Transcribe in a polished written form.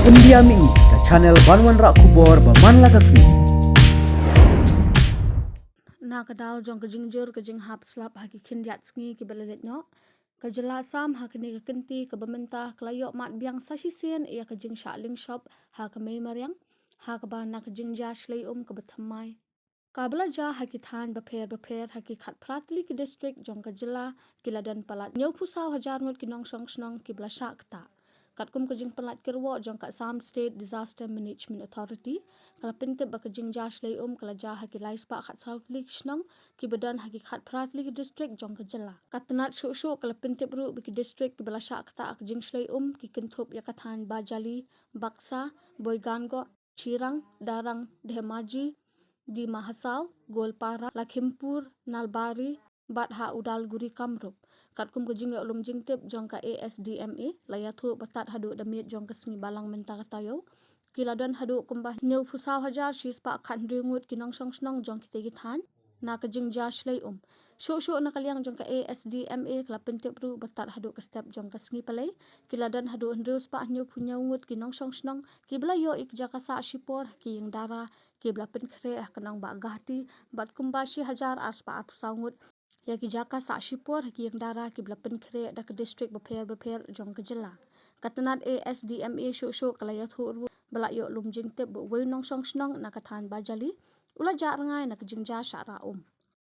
India Mi ke channel Banwan Rak Kubor Baman Lagasmi. Na kadal jong kejing jur kejing hap slap haki kindiat sngi ki belalet no kejela sam hakini ke kenti ke bementah kelayok mat biang sasisen ia kejing shaling shop ha ke mei mariang ha ke ban na kejing ja shlei ke bethamai kabla ja haki than beper haki khat pratli ki district jong kejela kiladan palat nyau pusau hajar ngut kinong song snong ki blasha kta katkum kejing pelat kirwo jong kat Sam State Disaster Management Authority kala pinte ba kejing ja shlei kala ja haki lais pa khat South League snong ki badan haki khat pratli ki district jong kejela katnat shu kala pinte bru ki district ki blasha kta kejing shlei ki kinthop ya kathan Bajali Baksa Boigango Chirang Darang Dhemaji di Mahasau, Golpara, Lakhimpur, Nalbari, Batha Udalguri Kamrup. Katkum kejing ya ulum jingtip jong ka ASDMA layathu batat hadu damit jong ka sngi balang mentara tayo. Kiladan hadu kumbah new pusau hajar shispa khat ringut kinong song snong jong kitegi than na kejing ja shlei Shu na kaliang jong ka ASDMA kala pentip ru batat hadu ka step jong ka sngi palai kiladan hadu hendus pa new punya ngut kinong song snong kibla yo ik jaka sa shipor ki yang dara kibla pen kre kanang ba gahti bat kumbashi hajar aspa ap sangut ya ki jaka sa shipor ki yang dara kibla pen kre da ka district beper jong ka jela katanat ASDMA shu kala ya thu bala yo lum jing tip bo nong song snong na kathan Bajali ula ja rangai na kejing ja syara